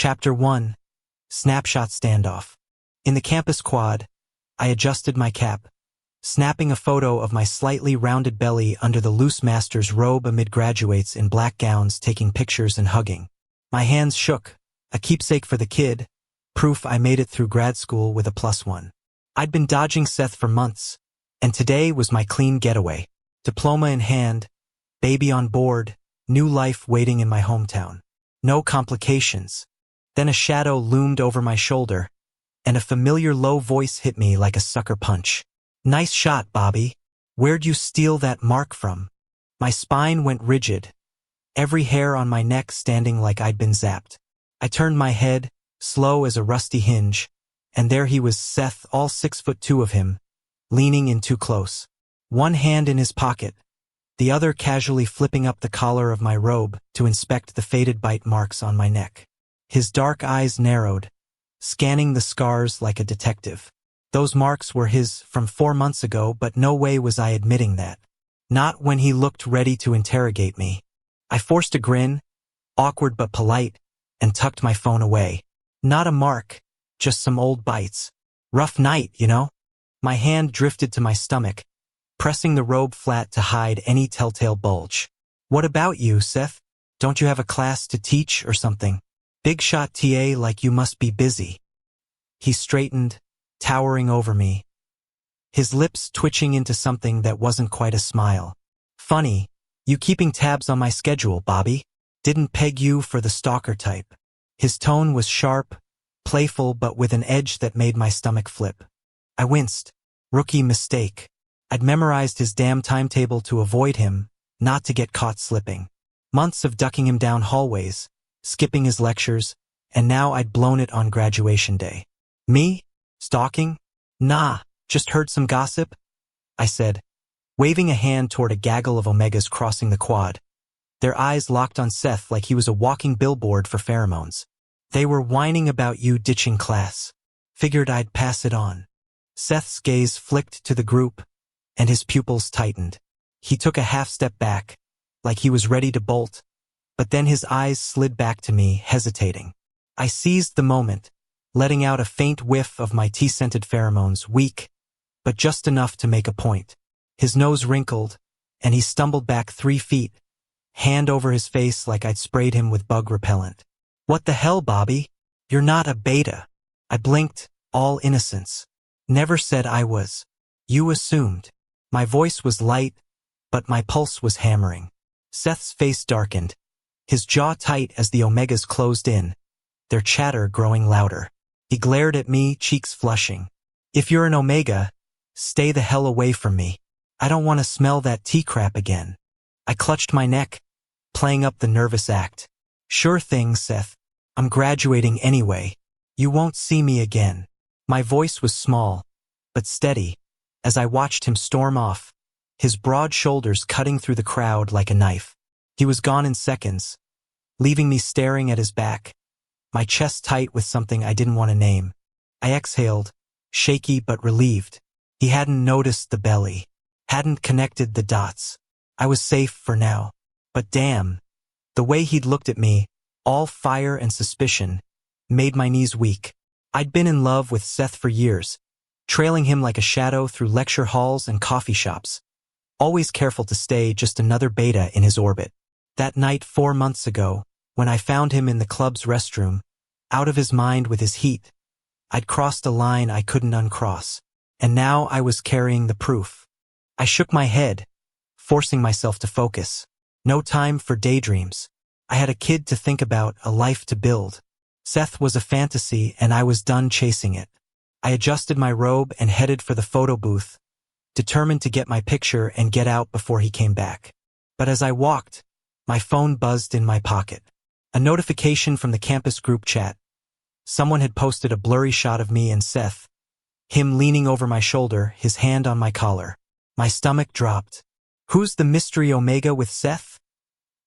Chapter 1. Snapshot Standoff. In the campus quad, I adjusted my cap, snapping a photo of my slightly rounded belly under the loose master's robe amid graduates in black gowns taking pictures and hugging. My hands shook, a keepsake for the kid, proof I made it through grad school with a +1. I'd been dodging Seth for months, and today was my clean getaway. Diploma in hand, baby on board, new life waiting in my hometown. No complications. Then a shadow loomed over my shoulder, and a familiar low voice hit me like a sucker punch. "Nice shot, Bobby. Where'd you steal that mark from?" My spine went rigid, every hair on my neck standing like I'd been zapped. I turned my head, slow as a rusty hinge, and there he was, Seth, all 6'2" of him, leaning in too close. One hand in his pocket, the other casually flipping up the collar of my robe to inspect the faded bite marks on my neck. His dark eyes narrowed, scanning the scars like a detective. Those marks were his from 4 months ago, but no way was I admitting that. Not when he looked ready to interrogate me. I forced a grin, awkward but polite, and tucked my phone away. Not a mark, just some old bites. Rough night, you know? My hand drifted to my stomach, pressing the robe flat to hide any telltale bulge. "What about you, Seth? Don't you have a class to teach or something? Big shot TA, like you must be busy." He straightened, towering over me, his lips twitching into something that wasn't quite a smile. "Funny, you keeping tabs on my schedule, Bobby. Didn't peg you for the stalker type." His tone was sharp, playful, but with an edge that made my stomach flip. I winced. Rookie mistake. I'd memorized his damn timetable to avoid him, not to get caught slipping. Months of ducking him down hallways, skipping his lectures, and now I'd blown it on graduation day. "Me? Stalking? Nah, just heard some gossip," I said, waving a hand toward a gaggle of Omegas crossing the quad. Their eyes locked on Seth like he was a walking billboard for pheromones. "They were whining about you ditching class. Figured I'd pass it on." Seth's gaze flicked to the group, and his pupils tightened. He took a half step back, like he was ready to bolt, but then his eyes slid back to me, hesitating. I seized the moment, letting out a faint whiff of my tea-scented pheromones, weak, but just enough to make a point. His nose wrinkled, and he stumbled back 3 feet, hand over his face like I'd sprayed him with bug repellent. "What the hell, Bobby? You're not a beta." I blinked, all innocence. "Never said I was. You assumed." My voice was light, but my pulse was hammering. Seth's face darkened, his jaw tight as the Omegas closed in, their chatter growing louder. He glared at me, cheeks flushing. "If you're an Omega, stay the hell away from me. I don't want to smell that tea crap again." I clutched my neck, playing up the nervous act. "Sure thing, Seth. I'm graduating anyway. You won't see me again." My voice was small, but steady, as I watched him storm off, his broad shoulders cutting through the crowd like a knife. He was gone in seconds, leaving me staring at his back, my chest tight with something I didn't want to name. I exhaled, shaky but relieved. He hadn't noticed the belly, hadn't connected the dots. I was safe for now. But damn, the way he'd looked at me, all fire and suspicion, made my knees weak. I'd been in love with Seth for years, trailing him like a shadow through lecture halls and coffee shops, always careful to stay just another beta in his orbit. That night 4 months ago, when I found him in the club's restroom, out of his mind with his heat, I'd crossed a line I couldn't uncross, and now I was carrying the proof. I shook my head, forcing myself to focus. No time for daydreams. I had a kid to think about, a life to build. Seth was a fantasy, and I was done chasing it. I adjusted my robe and headed for the photo booth, determined to get my picture and get out before he came back. But as I walked, my phone buzzed in my pocket. A notification from the campus group chat. Someone had posted a blurry shot of me and Seth, him leaning over my shoulder, his hand on my collar. My stomach dropped. "Who's the mystery Omega with Seth?"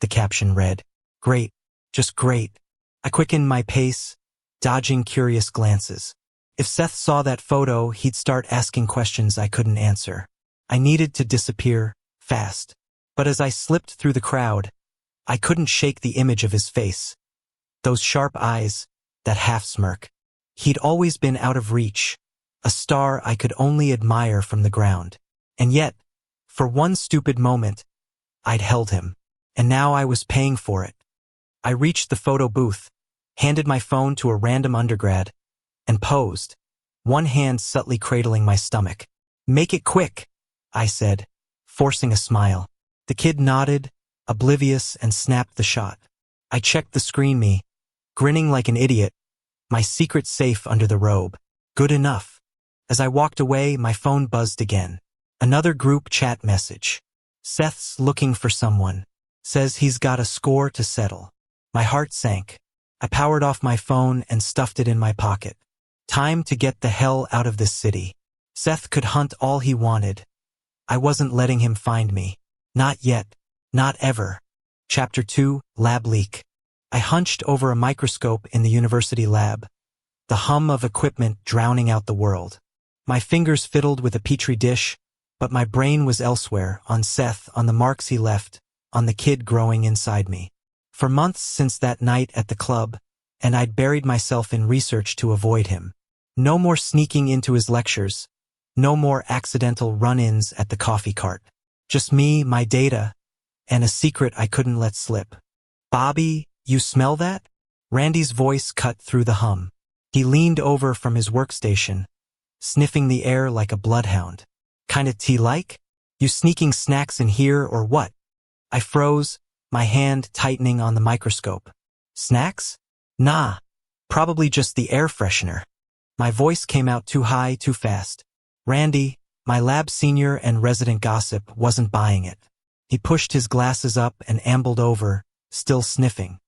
the caption read. "Great, just great." I quickened my pace, dodging curious glances. If Seth saw that photo, he'd start asking questions I couldn't answer. I needed to disappear, fast. But as I slipped through the crowd, I couldn't shake the image of his face. Those sharp eyes, that half-smirk. He'd always been out of reach, a star I could only admire from the ground. And yet, for one stupid moment, I'd held him. And now I was paying for it. I reached the photo booth, handed my phone to a random undergrad, and posed, one hand subtly cradling my stomach. "Make it quick," I said, forcing a smile. The kid nodded, oblivious, and snapped the shot. I checked the screen, grinning like an idiot, my secret safe under the robe. Good enough. As I walked away, my phone buzzed again. Another group chat message. "Seth's looking for someone. Says he's got a score to settle." My heart sank. I powered off my phone and stuffed it in my pocket. Time to get the hell out of this city. Seth could hunt all he wanted. I wasn't letting him find me. Not yet. Not ever. Chapter 2, Lab Leak. I hunched over a microscope in the university lab, the hum of equipment drowning out the world. My fingers fiddled with a petri dish, but my brain was elsewhere, on Seth, on the marks he left, on the kid growing inside me. For months since that night at the club, and I'd buried myself in research to avoid him. No more sneaking into his lectures. No more accidental run-ins at the coffee cart. Just me, my data, and a secret I couldn't let slip. "Bobby, you smell that?" Randy's voice cut through the hum. He leaned over from his workstation, sniffing the air like a bloodhound. "Kinda tea-like? You sneaking snacks in here or what?" I froze, my hand tightening on the microscope. "Snacks? Nah. Probably just the air freshener." My voice came out too high, too fast. Randy, my lab senior and resident gossip, wasn't buying it. He pushed his glasses up and ambled over, still sniffing.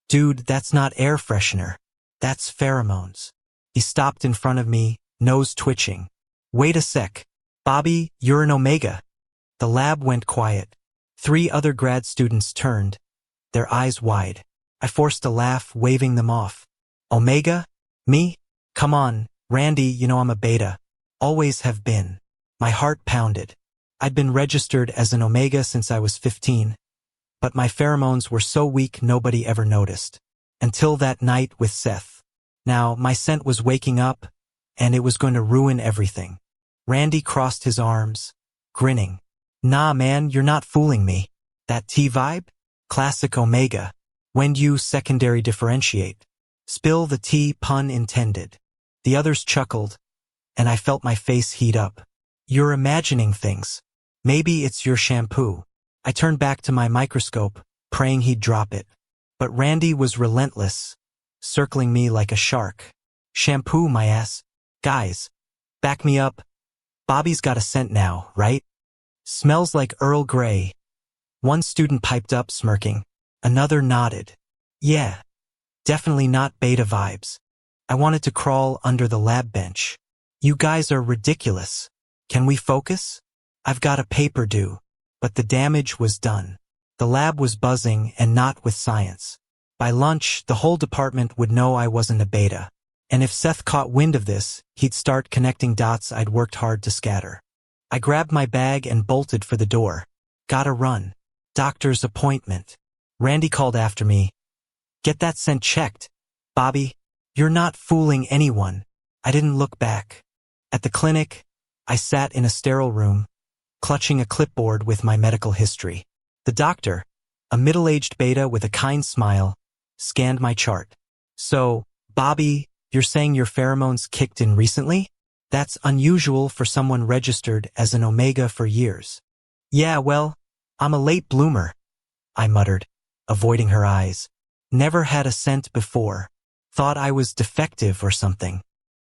"Dude, that's not air freshener. That's pheromones." He stopped in front of me, nose twitching. "Wait a sec. Bobby, you're an Omega." The lab went quiet. 3 other grad students turned, their eyes wide. I forced a laugh, waving them off. "Omega? Me? Come on, Randy, you know I'm a beta. Always have been." My heart pounded. I'd been registered as an Omega since I was 15, but my pheromones were so weak nobody ever noticed. Until that night with Seth. Now, my scent was waking up, and it was going to ruin everything. Randy crossed his arms, grinning. "Nah, man, you're not fooling me. That T vibe? Classic Omega. When do you secondary differentiate? Spill the tea, pun intended." The others chuckled, and I felt my face heat up. "You're imagining things. Maybe it's your shampoo." I turned back to my microscope, praying he'd drop it. But Randy was relentless, circling me like a shark. "Shampoo, my ass. Guys, back me up. Bobby's got a scent now, right? Smells like Earl Grey." One student piped up, smirking. Another nodded. "Yeah, definitely not beta vibes." I wanted to crawl under the lab bench. "You guys are ridiculous. Can we focus? I've got a paper due." But the damage was done. The lab was buzzing, and not with science. By lunch, the whole department would know I wasn't a beta. And if Seth caught wind of this, he'd start connecting dots I'd worked hard to scatter. I grabbed my bag and bolted for the door. "Gotta run. Doctor's appointment." Randy called after me. "Get that scent checked. Bobby, you're not fooling anyone." I didn't look back. At the clinic, I sat in a sterile room, clutching a clipboard with my medical history. The doctor, a middle-aged beta with a kind smile, scanned my chart. "So, Bobby, you're saying your pheromones kicked in recently? That's unusual for someone registered as an Omega for years." "Yeah, well, I'm a late bloomer," I muttered, avoiding her eyes. "Never had a scent before. Thought I was defective or something."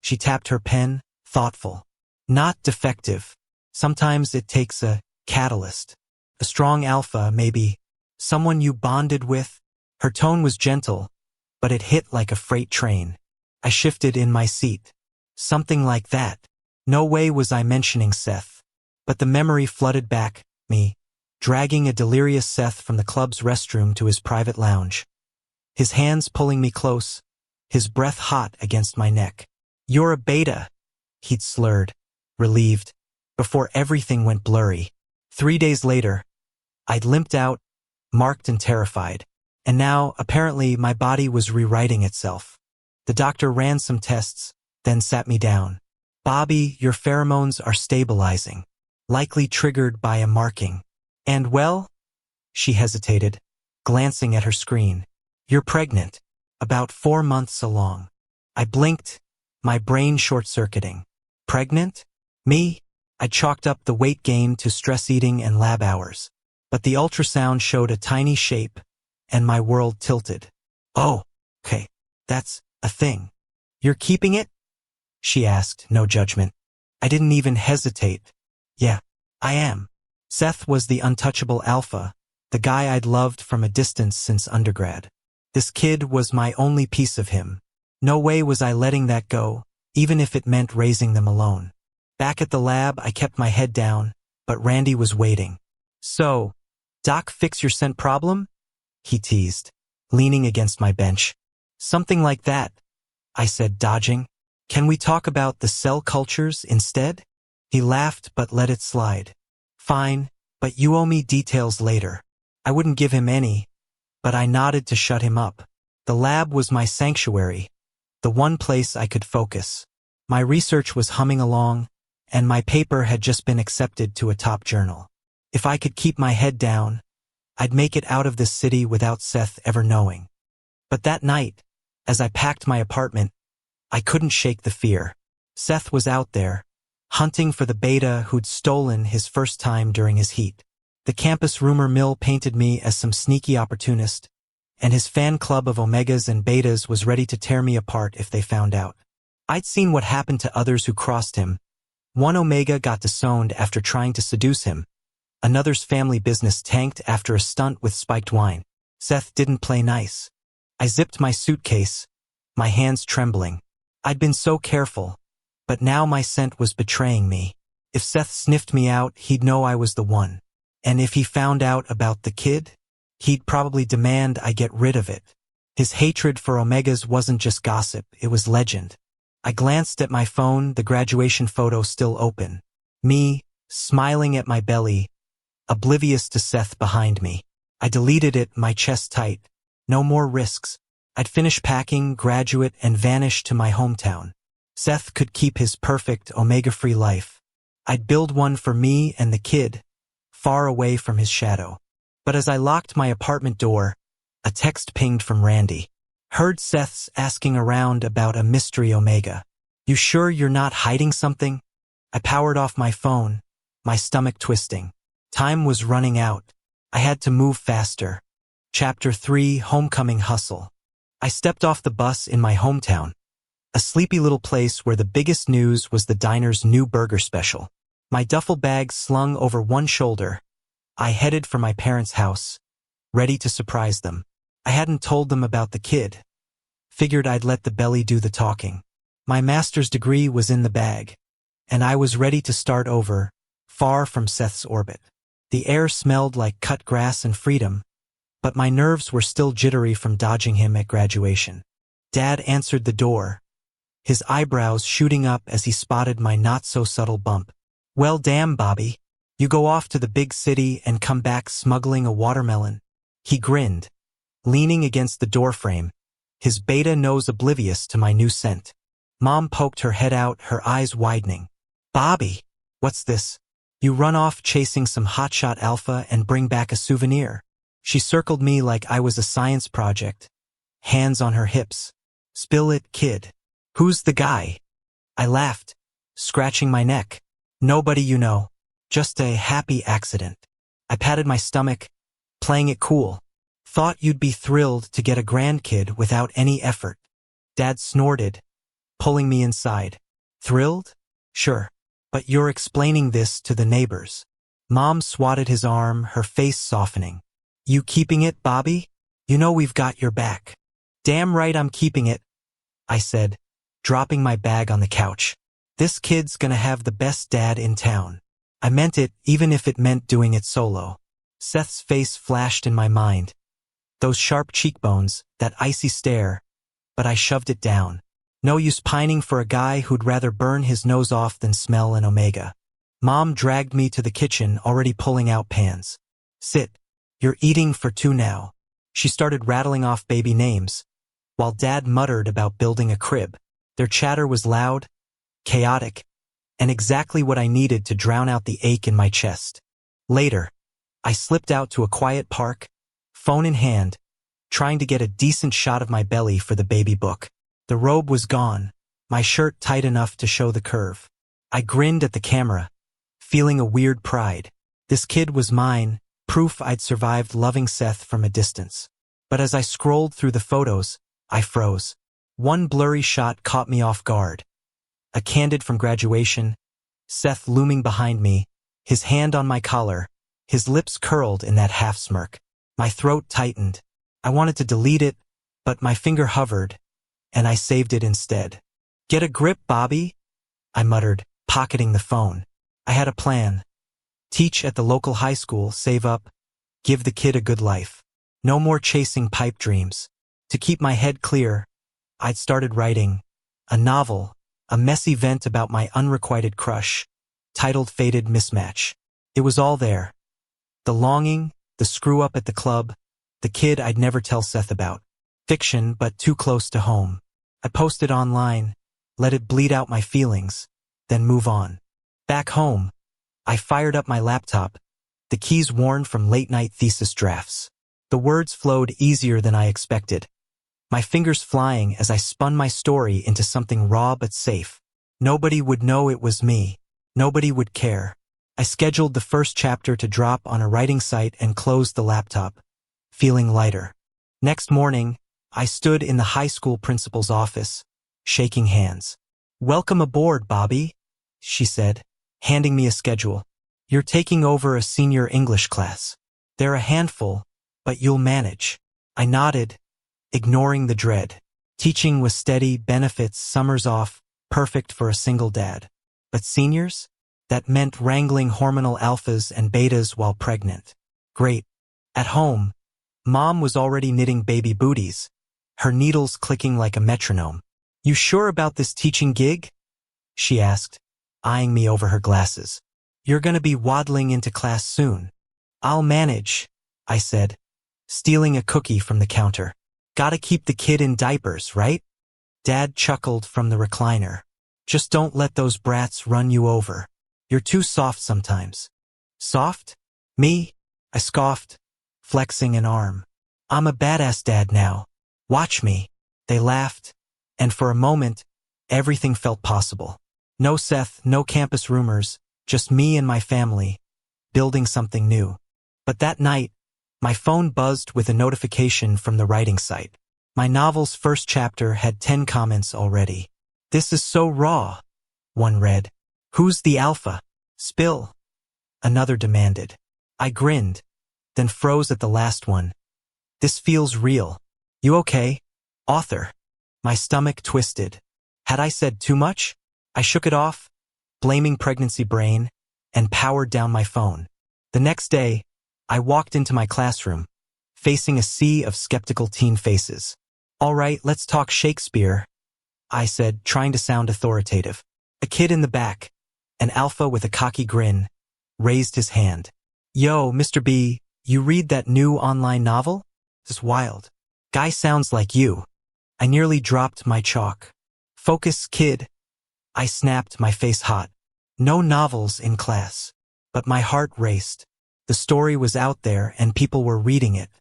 She tapped her pen, thoughtful. "Not defective. Sometimes it takes a catalyst. A strong alpha, maybe. Someone you bonded with." Her tone was gentle, but it hit like a freight train. I shifted in my seat. Something like that. No way was I mentioning Seth. But the memory flooded back, me, dragging a delirious Seth from the club's restroom to his private lounge. His hands pulling me close, his breath hot against my neck. "You're a beta," he'd slurred, relieved, before everything went blurry. 3 days later, I'd limped out, marked and terrified. And now, apparently, my body was rewriting itself. The doctor ran some tests, then sat me down. Bobby, your pheromones are stabilizing, likely triggered by a marking. And well, she hesitated, glancing at her screen. You're pregnant, about 4 months along. I blinked, my brain short-circuiting. Pregnant? Me? I chalked up the weight gain to stress eating and lab hours. But the ultrasound showed a tiny shape, and my world tilted. Oh, okay, that's a thing. You're keeping it? She asked, no judgment. I didn't even hesitate. Yeah, I am. Seth was the untouchable alpha, the guy I'd loved from a distance since undergrad. This kid was my only piece of him. No way was I letting that go, even if it meant raising them alone. Back at the lab, I kept my head down, but Randy was waiting. So, Doc, fix your scent problem? He teased, leaning against my bench. Something like that, I said, dodging. Can we talk about the cell cultures instead? He laughed but let it slide. Fine, but you owe me details later. I wouldn't give him any, but I nodded to shut him up. The lab was my sanctuary, the one place I could focus. My research was humming along, and my paper had just been accepted to a top journal. If I could keep my head down, I'd make it out of this city without Seth ever knowing. But that night, as I packed my apartment, I couldn't shake the fear. Seth was out there, hunting for the beta who'd stolen his first time during his heat. The campus rumor mill painted me as some sneaky opportunist, and his fan club of omegas and betas was ready to tear me apart if they found out. I'd seen what happened to others who crossed him. One omega got disowned after trying to seduce him. Another's family business tanked after a stunt with spiked wine. Seth didn't play nice. I zipped my suitcase, my hands trembling. I'd been so careful, but now my scent was betraying me. If Seth sniffed me out, he'd know I was the one. And if he found out about the kid, he'd probably demand I get rid of it. His hatred for omegas wasn't just gossip, it was legend. I glanced at my phone, the graduation photo still open. Me, smiling at my belly, oblivious to Seth behind me. I deleted it, my chest tight. No more risks. I'd finish packing, graduate, and vanish to my hometown. Seth could keep his perfect omega-free life. I'd build one for me and the kid, far away from his shadow. But as I locked my apartment door, a text pinged from Randy. Heard Seth's asking around about a mystery omega. You sure you're not hiding something? I powered off my phone, my stomach twisting. Time was running out. I had to move faster. Chapter 3, Homecoming Hustle. I stepped off the bus in my hometown, a sleepy little place where the biggest news was the diner's new burger special. My duffel bag slung over one shoulder, I headed for my parents' house, ready to surprise them. I hadn't told them about the kid. Figured I'd let the belly do the talking. My master's degree was in the bag, and I was ready to start over, far from Seth's orbit. The air smelled like cut grass and freedom, but my nerves were still jittery from dodging him at graduation. Dad answered the door, his eyebrows shooting up as he spotted my not-so-subtle bump. Well, damn, Bobby. You go off to the big city and come back smuggling a watermelon. He grinned, leaning against the doorframe, his beta nose oblivious to my new scent. Mom poked her head out, her eyes widening. Bobby, what's this? You run off chasing some hotshot alpha and bring back a souvenir. She circled me like I was a science project, hands on her hips. Spill it, kid. Who's the guy? I laughed, scratching my neck. Nobody you know. Just a happy accident. I patted my stomach, playing it cool. Thought you'd be thrilled to get a grandkid without any effort. Dad snorted, pulling me inside. Thrilled? Sure. But you're explaining this to the neighbors. Mom swatted his arm, her face softening. You keeping it, Bobby? You know we've got your back. Damn right I'm keeping it, I said, dropping my bag on the couch. This kid's gonna have the best dad in town. I meant it, even if it meant doing it solo. Seth's face flashed in my mind. Those sharp cheekbones, that icy stare, but I shoved it down. No use pining for a guy who'd rather burn his nose off than smell an omega. Mom dragged me to the kitchen, already pulling out pans. Sit. You're eating for two now. She started rattling off baby names. while Dad muttered about building a crib. Their chatter was loud, chaotic, and exactly what I needed to drown out the ache in my chest. Later, I slipped out to a quiet park, phone in hand, trying to get a decent shot of my belly for the baby book. The robe was gone, my shirt tight enough to show the curve. I grinned at the camera, feeling a weird pride. This kid was mine, proof I'd survived loving Seth from a distance. But as I scrolled through the photos, I froze. One blurry shot caught me off guard. A candid from graduation, Seth looming behind me, his hand on my collar, his lips curled in that half-smirk. My throat tightened. I wanted to delete it, but my finger hovered, and I saved it instead. "Get a grip, Bobby," I muttered, pocketing the phone. I had a plan. Teach at the local high school, save up, give the kid a good life. No more chasing pipe dreams. To keep my head clear, I'd started writing a novel, a messy vent about my unrequited crush, titled Fated Mismatch. It was all there. The longing, the screw-up at the club, the kid I'd never tell Seth about. Fiction, but too close to home. I posted online, let it bleed out my feelings, then move on. Back home, I fired up my laptop, the keys worn from late-night thesis drafts. The words flowed easier than I expected. My fingers flying as I spun my story into something raw but safe. Nobody would know it was me. Nobody would care. I scheduled the first chapter to drop on a writing site and closed the laptop, feeling lighter. Next morning, I stood in the high school principal's office, shaking hands. "Welcome aboard, Bobby," she said, handing me a schedule. "You're taking over a senior English class. They're a handful, but you'll manage." I nodded, ignoring the dread. Teaching was steady, benefits, summers off, perfect for a single dad. But seniors? That meant wrangling hormonal alphas and betas while pregnant. Great. At home, Mom was already knitting baby booties, her needles clicking like a metronome. "You sure about this teaching gig?" she asked, eyeing me over her glasses. "You're gonna be waddling into class soon." "I'll manage," I said, stealing a cookie from the counter. "Gotta keep the kid in diapers, right?" Dad chuckled from the recliner. "Just don't let those brats run you over. You're too soft sometimes." "Soft? Me?" I scoffed, flexing an arm. "I'm a badass dad now. Watch me." They laughed, and for a moment, everything felt possible. No Seth, no campus rumors, just me and my family, building something new. But that night, my phone buzzed with a notification from the writing site. My novel's first chapter had 10 comments already. "This is so raw," one read. "Who's the alpha? Spill," another demanded. I grinned, then froze at the last one. "This feels real. You okay, author?" My stomach twisted. Had I said too much? I shook it off, blaming pregnancy brain, and powered down my phone. The next day, I walked into my classroom, facing a sea of skeptical teen faces. "All right, let's talk Shakespeare," I said, trying to sound authoritative. A kid in the back, an alpha with a cocky grin, raised his hand. "Yo, Mr. B, you read that new online novel? It's wild. Guy sounds like you." I nearly dropped my chalk. "Focus, kid," I snapped, my face hot. No novels in class. But my heart raced. The story was out there and people were reading it.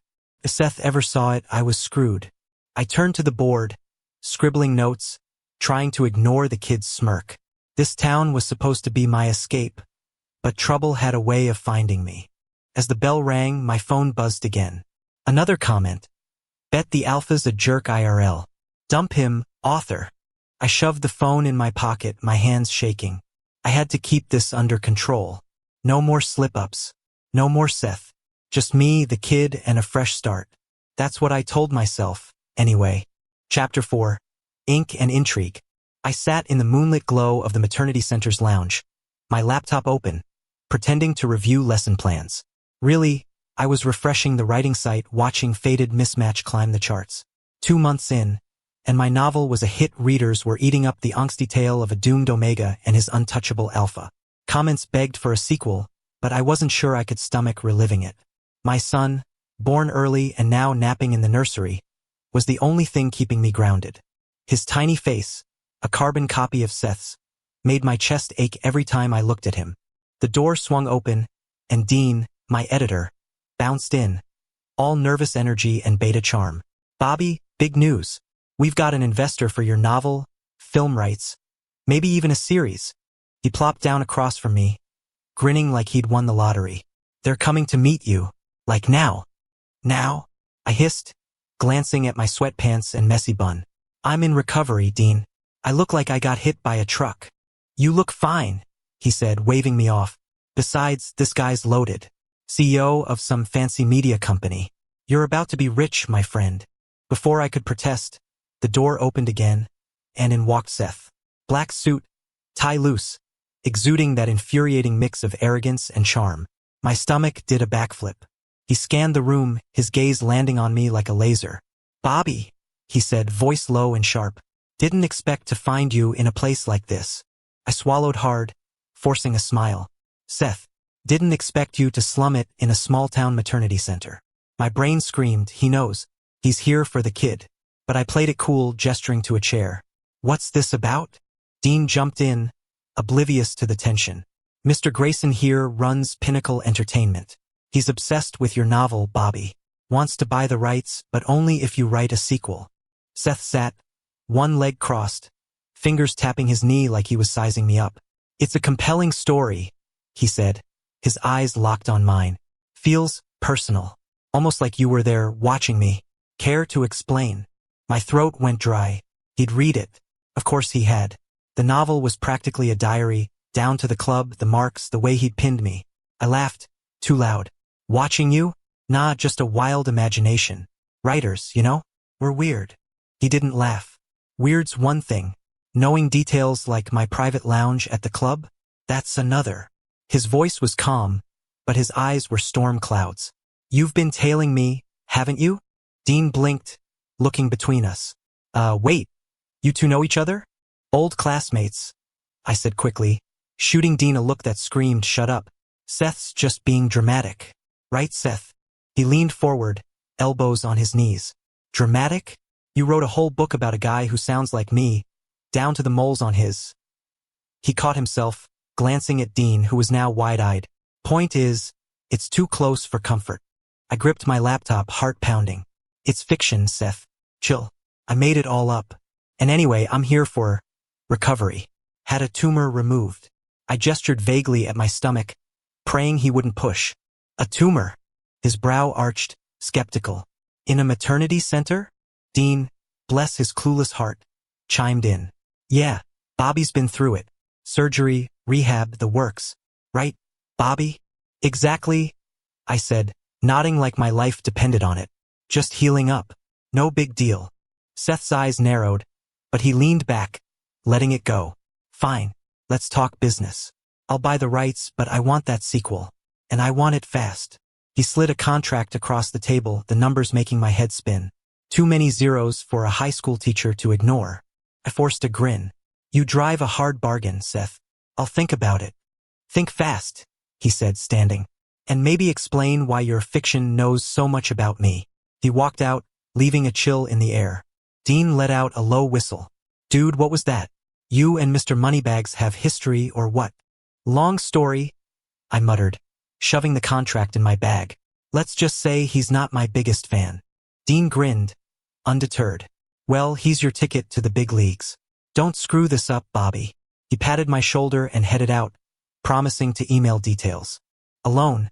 If Seth ever saw it, I was screwed. I turned to the board, scribbling notes, trying to ignore the kid's smirk. This town was supposed to be my escape, but trouble had a way of finding me. As the bell rang, my phone buzzed again. Another comment. "Bet the alpha's a jerk IRL. Dump him, author." I shoved the phone in my pocket, my hands shaking. I had to keep this under control. No more slip-ups. No more Seth. Just me, the kid, and a fresh start. That's what I told myself, anyway. Chapter 4. Ink and Intrigue. I sat in the moonlit glow of the maternity center's lounge, my laptop open, pretending to review lesson plans. Really, I was refreshing the writing site, watching Fated Mismatch climb the charts. 2 months in, and my novel was a hit. Readers were eating up the angsty tale of a doomed Omega and his untouchable alpha. Comments begged for a sequel, but I wasn't sure I could stomach reliving it. My son, born early and now napping in the nursery, was the only thing keeping me grounded. His tiny face, a carbon copy of Seth's, made my chest ache every time I looked at him. The door swung open, and Dean, my editor, bounced in, all nervous energy and beta charm. "Bobby, big news. We've got an investor for your novel, film rights, maybe even a series." He plopped down across from me, grinning like he'd won the lottery. "They're coming to meet you, like now." "Now?" I hissed, glancing at my sweatpants and messy bun. "I'm in recovery, Dean. I look like I got hit by a truck." "You look fine," he said, waving me off. "Besides, this guy's loaded. CEO of some fancy media company. You're about to be rich, my friend." Before I could protest, the door opened again, and in walked Seth. Black suit, tie loose, exuding that infuriating mix of arrogance and charm. My stomach did a backflip. He scanned the room, his gaze landing on me like a laser. "Bobby," he said, voice low and sharp. "Didn't expect to find you in a place like this." I swallowed hard, forcing a smile. "Seth, didn't expect you to slum it in a small-town maternity center." My brain screamed, he knows. He's here for the kid. But I played it cool, gesturing to a chair. "What's this about?" Dean jumped in, oblivious to the tension. "Mr. Grayson here runs Pinnacle Entertainment. He's obsessed with your novel, Bobby. Wants to buy the rights, but only if you write a sequel." Seth sat, one leg crossed, fingers tapping his knee like he was sizing me up. "It's a compelling story," he said, his eyes locked on mine. "Feels personal, almost like you were there watching me. Care to explain?" My throat went dry. He'd read it. Of course he had. The novel was practically a diary, down to the club, the marks, the way he'd pinned me. I laughed, too loud. "Watching you? Nah, just a wild imagination. Writers, you know? We're weird." He didn't laugh. "Weird's one thing. Knowing details like my private lounge at the club? That's another." His voice was calm, but his eyes were storm clouds. "You've been tailing me, haven't you?" Dean blinked, looking between us. Wait, you two know each other?" "Old classmates," I said quickly, shooting Dean a look that screamed, "Shut up. Seth's just being dramatic." "Right, Seth?" He leaned forward, elbows on his knees. "Dramatic? You wrote a whole book about a guy who sounds like me, down to the moles on his." He caught himself, glancing at Dean, who was now wide-eyed. "Point is, it's too close for comfort." I gripped my laptop, heart pounding. "It's fiction, Seth. Chill. I made it all up. And anyway, I'm here for recovery. Had a tumor removed." I gestured vaguely at my stomach, praying he wouldn't push. "A tumor?" His brow arched, skeptical. "In a maternity center?" Dean, bless his clueless heart, chimed in. "Yeah, Bobby's been through it. Surgery, rehab, the works. Right, Bobby?" "Exactly," I said, nodding like my life depended on it. "Just healing up. No big deal." Seth's eyes narrowed, but he leaned back, letting it go. "Fine, let's talk business. I'll buy the rights, but I want that sequel. And I want it fast." He slid a contract across the table, the numbers making my head spin. Too many zeros for a high school teacher to ignore. I forced a grin. "You drive a hard bargain, Seth. I'll think about it." "Think fast," he said, standing. "And maybe explain why your fiction knows so much about me." He walked out, leaving a chill in the air. Dean let out a low whistle. "Dude, what was that? You and Mr. Moneybags have history or what?" "Long story," I muttered, shoving the contract in my bag. "Let's just say he's not my biggest fan." Dean grinned, undeterred. "Well, he's your ticket to the big leagues. Don't screw this up, Bobby." He patted my shoulder and headed out, promising to email details. Alone,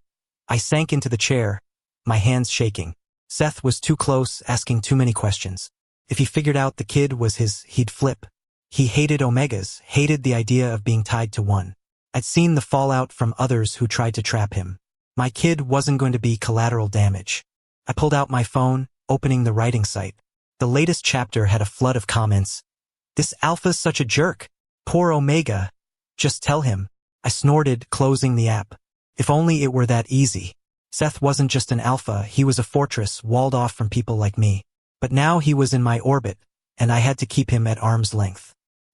I sank into the chair, my hands shaking. Seth was too close, asking too many questions. If he figured out the kid was his, he'd flip. He hated Omegas, hated the idea of being tied to one. I'd seen the fallout from others who tried to trap him. My kid wasn't going to be collateral damage. I pulled out my phone, opening the writing site. The latest chapter had a flood of comments. "This alpha's such a jerk. Poor Omega. Just tell him." I snorted, closing the app. If only it were that easy. Seth wasn't just an alpha, he was a fortress walled off from people like me. But now he was in my orbit, and I had to keep him at arm's length.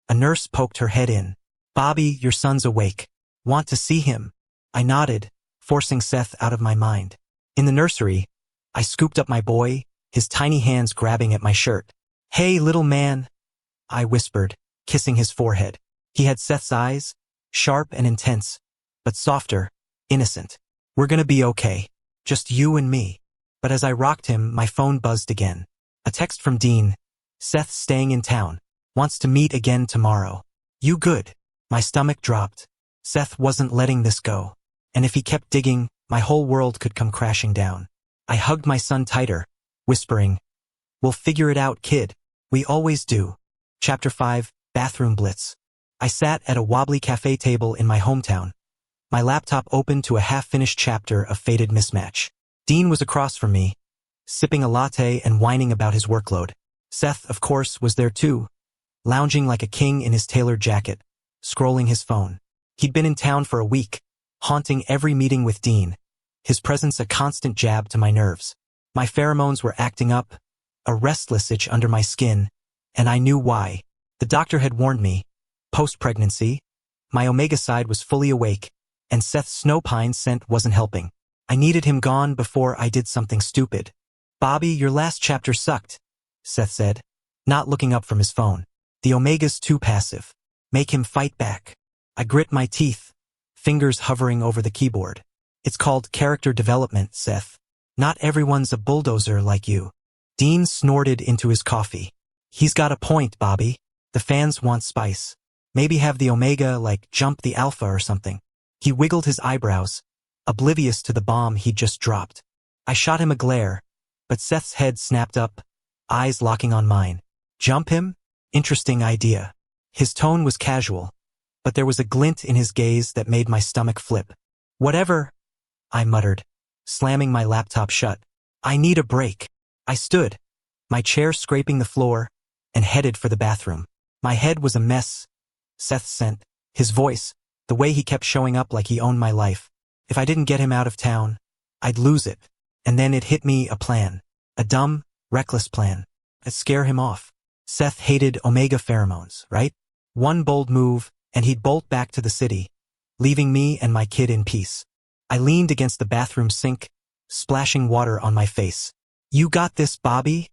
A nurse poked her head in. "Bobby, your son's awake. Want to see him?" I nodded, forcing Seth out of my mind. In the nursery, I scooped up my boy, his tiny hands grabbing at my shirt. "Hey, little man," I whispered, kissing his forehead. He had Seth's eyes, sharp and intense, but softer, innocent. "We're gonna be okay. Just you and me." But as I rocked him, my phone buzzed again. A text from Dean. "Seth's staying in town. Wants to meet again tomorrow. You good?" My stomach dropped. Seth wasn't letting this go. And if he kept digging, my whole world could come crashing down. I hugged my son tighter, whispering, "We'll figure it out, kid. We always do." Chapter 5, Bathroom Blitz. I sat at a wobbly cafe table in my hometown, my laptop open to a half-finished chapter of Fated Mismatch. Dean was across from me, sipping a latte and whining about his workload. Seth, of course, was there too, lounging like a king in his tailored jacket, scrolling his phone. He'd been in town for a week, haunting every meeting with Dean, his presence a constant jab to my nerves. My pheromones were acting up, a restless itch under my skin, and I knew why. The doctor had warned me. Post-pregnancy, my omega side was fully awake, and Seth's snowpine scent wasn't helping. I needed him gone before I did something stupid. "Bobby, your last chapter sucked," Seth said, not looking up from his phone. "The omega's too passive. Make him fight back." I grit my teeth, fingers hovering over the keyboard. "It's called character development, Seth. Not everyone's a bulldozer like you." Dean snorted into his coffee. "He's got a point, Bobby. The fans want spice. Maybe have the omega, like, jump the alpha or something." He wiggled his eyebrows, oblivious to the bomb he'd just dropped. I shot him a glare, but Seth's head snapped up, eyes locking on mine. "Jump him? Interesting idea." His tone was casual, but there was a glint in his gaze that made my stomach flip. "Whatever," I muttered, slamming my laptop shut. "I need a break." I stood, my chair scraping the floor, and headed for the bathroom. My head was a mess. Seth sent, his voice, the way he kept showing up like he owned my life. If I didn't get him out of town, I'd lose it. And then it hit me, a plan. A dumb, reckless plan. I'd scare him off. Seth hated omega pheromones, right? One bold move, and he'd bolt back to the city, leaving me and my kid in peace. I leaned against the bathroom sink, splashing water on my face. "You got this, Bobby?"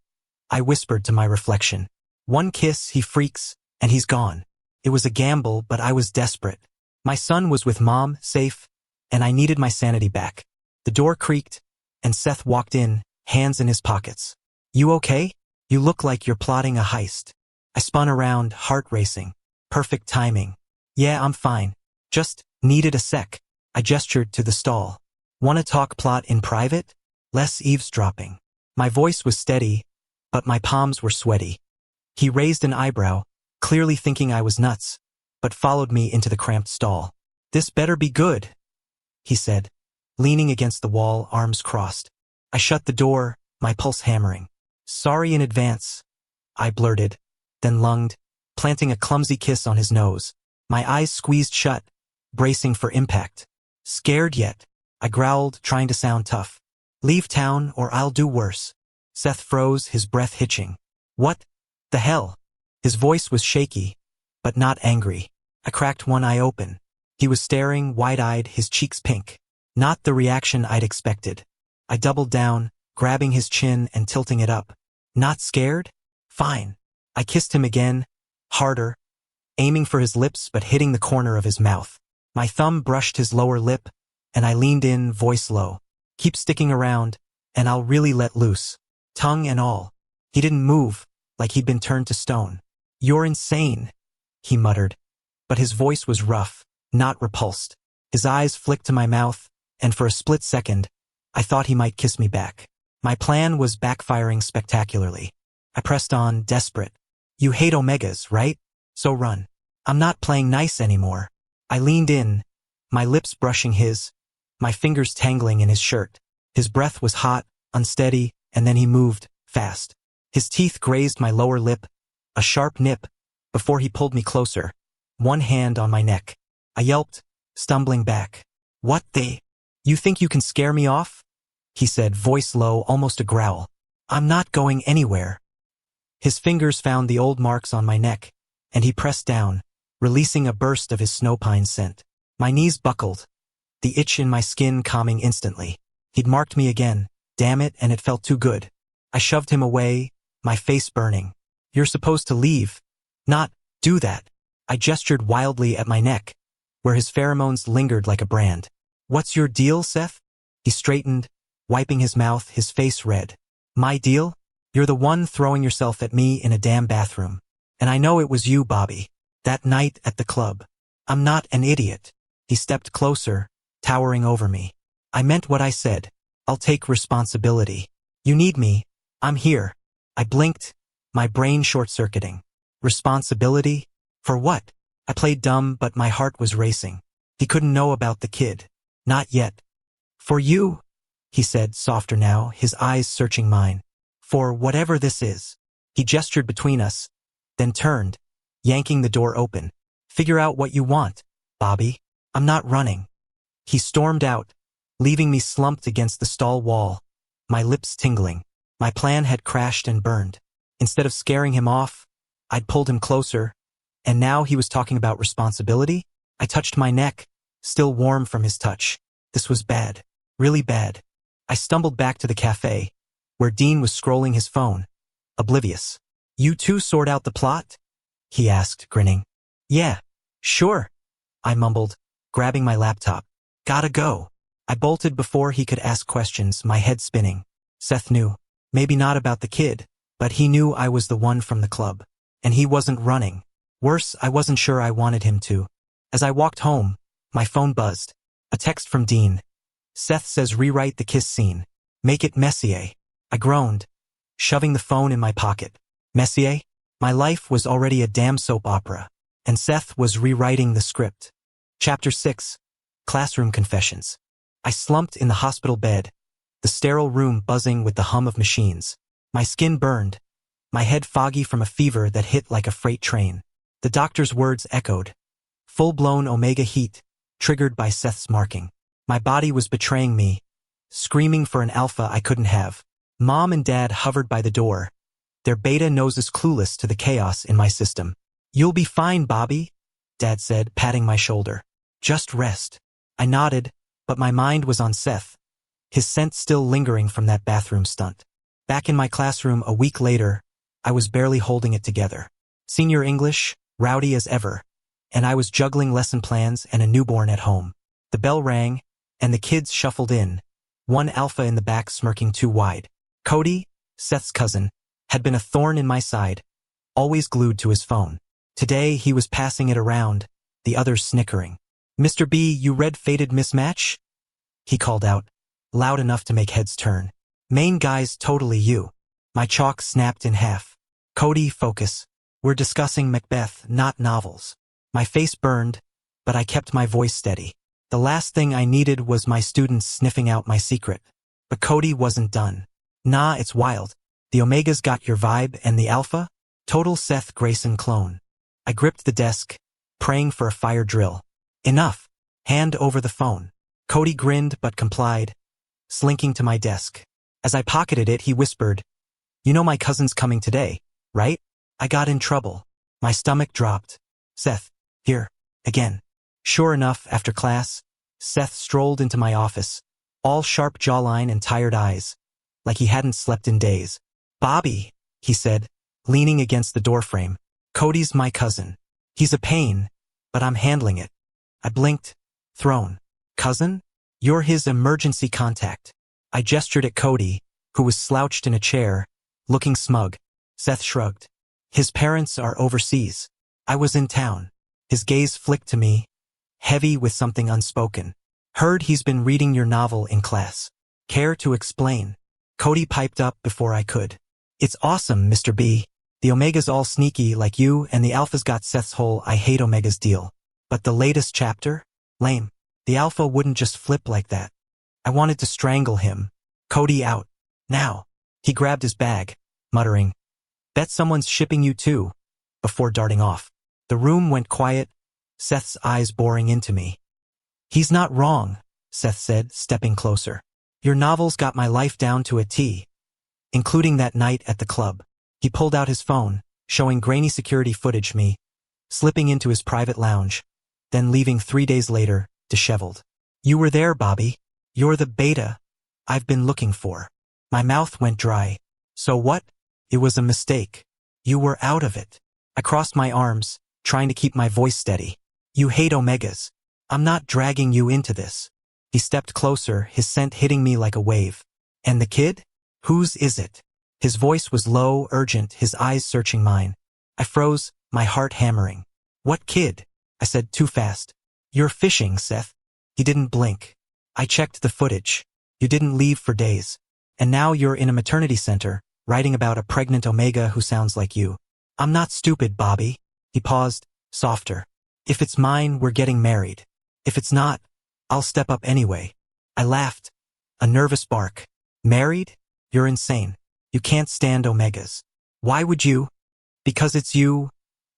I whispered to my reflection. One kiss, he freaks, and he's gone. It was a gamble, but I was desperate. My son was with Mom, safe, and I needed my sanity back. The door creaked, and Seth walked in, hands in his pockets. "You okay? You look like you're plotting a heist." I spun around, heart racing. Perfect timing. "Yeah, I'm fine. Just needed a sec." I gestured to the stall. "Wanna talk plot in private? Less eavesdropping." My voice was steady, but my palms were sweaty. He raised an eyebrow, clearly thinking I was nuts, but followed me into the cramped stall. "This better be good," he said, leaning against the wall, arms crossed. I shut the door, my pulse hammering. "Sorry in advance," I blurted, then lunged, planting a clumsy kiss on his nose. My eyes squeezed shut, bracing for impact. "Scared yet?" I growled, trying to sound tough. "Leave town or I'll do worse." Seth froze, his breath hitching. "What the hell?" His voice was shaky, but not angry. I cracked one eye open. He was staring, wide-eyed, his cheeks pink. Not the reaction I'd expected. I doubled down, grabbing his chin and tilting it up. "Not scared? Fine." I kissed him again, harder, aiming for his lips but hitting the corner of his mouth. My thumb brushed his lower lip, and I leaned in, voice low. "Keep sticking around, and I'll really let loose. Tongue and all." He didn't move, like he'd been turned to stone. "You're insane," he muttered, but his voice was rough, not repulsed. His eyes flicked to my mouth, and for a split second, I thought he might kiss me back. My plan was backfiring spectacularly. I pressed on, desperate. "You hate omegas, right? So run. I'm not playing nice anymore." I leaned in, my lips brushing his, my fingers tangling in his shirt. His breath was hot, unsteady, and then he moved, fast. His teeth grazed my lower lip, a sharp nip, before he pulled me closer, one hand on my neck. I yelped, stumbling back. "What the? You think you can scare me off?" he said, voice low, almost a growl. "I'm not going anywhere." His fingers found the old marks on my neck, and he pressed down, releasing a burst of his snowpine scent. My knees buckled, the itch in my skin calming instantly. He'd marked me again, damn it, and it felt too good. I shoved him away, my face burning. You're supposed to leave. Not do that. I gestured wildly at my neck, where his pheromones lingered like a brand. What's your deal, Seth? He straightened, wiping his mouth, his face red. My deal? You're the one throwing yourself at me in a damn bathroom. And I know it was you, Bobby. That night at the club. I'm not an idiot. He stepped closer, towering over me. I meant what I said. I'll take responsibility. You need me. I'm here. I blinked, my brain short-circuiting. Responsibility? For what? I played dumb, but my heart was racing. He couldn't know about the kid. Not yet. For you, he said, softer now, his eyes searching mine. For whatever this is. He gestured between us, then turned, yanking the door open. Figure out what you want, Bobby. I'm not running. He stormed out, leaving me slumped against the stall wall, my lips tingling. My plan had crashed and burned. Instead of scaring him off, I'd pulled him closer, and now he was talking about responsibility? I touched my neck, still warm from his touch. This was bad. Really bad. I stumbled back to the cafe, where Dean was scrolling his phone, oblivious. You two sort out the plot? He asked, grinning. Yeah, sure, I mumbled, grabbing my laptop. Gotta go. I bolted before he could ask questions, my head spinning. Seth knew. Maybe not about the kid, but he knew I was the one from the club. And he wasn't running. Worse, I wasn't sure I wanted him to. As I walked home, my phone buzzed. A text from Dean. Seth says rewrite the kiss scene. Make it Messier. I groaned, shoving the phone in my pocket. Messier? My life was already a damn soap opera, and Seth was rewriting the script. Chapter 6. Classroom Confessions. I slumped in the hospital bed, the sterile room buzzing with the hum of machines. My skin burned, my head foggy from a fever that hit like a freight train. The doctor's words echoed. Full-blown omega heat, triggered by Seth's marking. My body was betraying me, screaming for an alpha I couldn't have. Mom and Dad hovered by the door, their beta noses clueless to the chaos in my system. You'll be fine, Bobby, Dad said, patting my shoulder. Just rest. I nodded, but my mind was on Seth, his scent still lingering from that bathroom stunt. Back in my classroom a week later, I was barely holding it together. Senior English, rowdy as ever, and I was juggling lesson plans and a newborn at home. The bell rang, and the kids shuffled in, one alpha in the back smirking too wide. Cody, Seth's cousin, had been a thorn in my side, always glued to his phone. Today he was passing it around, the others snickering. Mr. B, you red-faded mismatch? He called out, loud enough to make heads turn. Main guy's totally you. My chalk snapped in half. Cody, focus. We're discussing Macbeth, not novels. My face burned, but I kept my voice steady. The last thing I needed was my students sniffing out my secret. But Cody wasn't done. Nah, it's wild. The Omegas got your vibe and the Alpha? Total Seth Grayson clone. I gripped the desk, praying for a fire drill. Enough. Hand over the phone. Cody grinned but complied, slinking to my desk. As I pocketed it, he whispered, You know my cousin's coming today, right? I got in trouble. My stomach dropped. Seth, here, again. Sure enough, after class, Seth strolled into my office, all sharp jawline and tired eyes, like he hadn't slept in days. Bobby, he said, leaning against the doorframe. Cody's my cousin. He's a pain, but I'm handling it. I blinked, thrown. Cousin? You're his emergency contact. I gestured at Cody, who was slouched in a chair, looking smug. Seth shrugged. His parents are overseas. I was in town. His gaze flicked to me, heavy with something unspoken. Heard he's been reading your novel in class. Care to explain? Cody piped up before I could. It's awesome, Mr. B. The Omega's all sneaky like you, and the Alpha's got Seth's whole I hate Omegas deal. But the latest chapter? Lame. The Alpha wouldn't just flip like that. I wanted to strangle him. Cody out. Now. He grabbed his bag, muttering, Bet someone's shipping you too, before darting off. The room went quiet, Seth's eyes boring into me. He's not wrong, Seth said, stepping closer. Your novel's got my life down to a T, including that night at the club. He pulled out his phone, showing grainy security footage me, slipping into his private lounge, then leaving 3 days later, disheveled. You were there, Bobby. You're the beta I've been looking for. My mouth went dry, So what? It was a mistake. You were out of it. I crossed my arms, trying to keep my voice steady. You hate Omegas. I'm not dragging you into this. He stepped closer, his scent hitting me like a wave. And the kid? Whose is it? His voice was low, urgent, his eyes searching mine. I froze, my heart hammering. What kid? I said too fast. You're fishing, Seth. He didn't blink. I checked the footage. You didn't leave for days. And now you're in a maternity center, writing about a pregnant Omega who sounds like you. I'm not stupid, Bobby. He paused, softer. If it's mine, we're getting married. If it's not, I'll step up anyway. I laughed. A nervous bark. Married? You're insane. You can't stand Omegas. Why would you? Because it's you.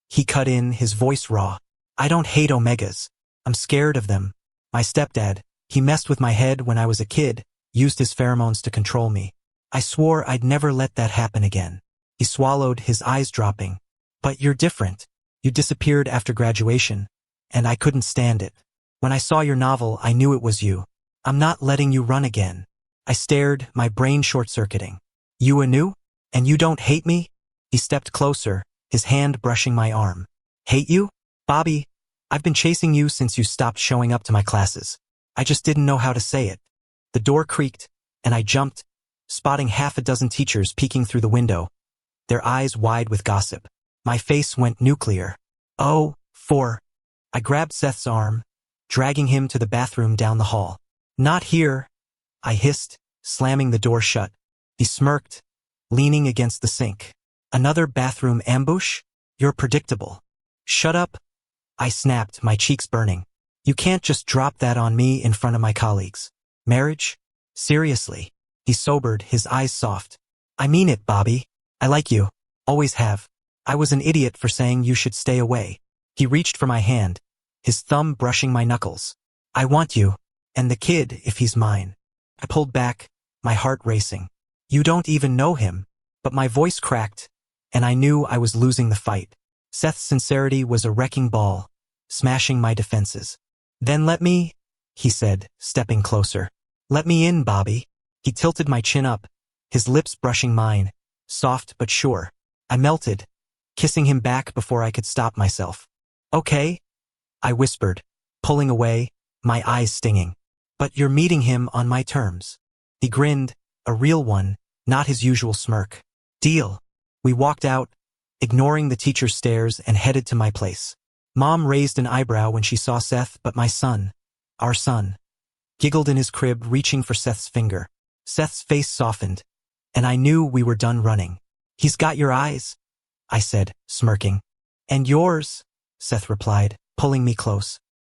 He cut in, his voice raw. I don't hate Omegas. I'm scared of them. My stepdad, he messed with my head when I was a kid, used his pheromones to control me. I swore I'd never let that happen again. He swallowed, his eyes dropping. But you're different. You disappeared after graduation, and I couldn't stand it. When I saw your novel, I knew it was you. I'm not letting you run again. I stared, my brain short-circuiting. You anew? And you don't hate me? He stepped closer, his hand brushing my arm. Hate you? Bobby, I've been chasing you since you stopped showing up to my classes. I just didn't know how to say it. The door creaked, and I jumped, spotting half a dozen teachers peeking through the window, their eyes wide with gossip. My face went nuclear. Oh, I grabbed Seth's arm, dragging him to the bathroom down the hall. Not here, I hissed, slamming the door shut. He smirked, leaning against the sink. Another bathroom ambush? You're predictable. Shut up, I snapped, my cheeks burning. You can't just drop that on me in front of my colleagues. Marriage? Seriously. He sobered, his eyes soft. I mean it, Bobby. I like you. Always have. I was an idiot for saying you should stay away. He reached for my hand, his thumb brushing my knuckles. I want you, and the kid if he's mine. I pulled back, my heart racing. You don't even know him. But my voice cracked, and I knew I was losing the fight. Seth's sincerity was a wrecking ball, smashing my defenses. Then let me, he said, stepping closer. Let me in, Bobby. He tilted my chin up, his lips brushing mine, soft but sure. I melted, kissing him back before I could stop myself. Okay, I whispered, pulling away, my eyes stinging. But you're meeting him on my terms. He grinned, a real one, not his usual smirk. Deal. We walked out, ignoring the teacher's stares, and headed to my place. Mom raised an eyebrow when she saw Seth, but my son, our son, giggled in his crib, reaching for Seth's finger. Seth's face softened, and I knew we were done running. He's got your eyes, I said, smirking. And yours, Seth replied, pulling me close.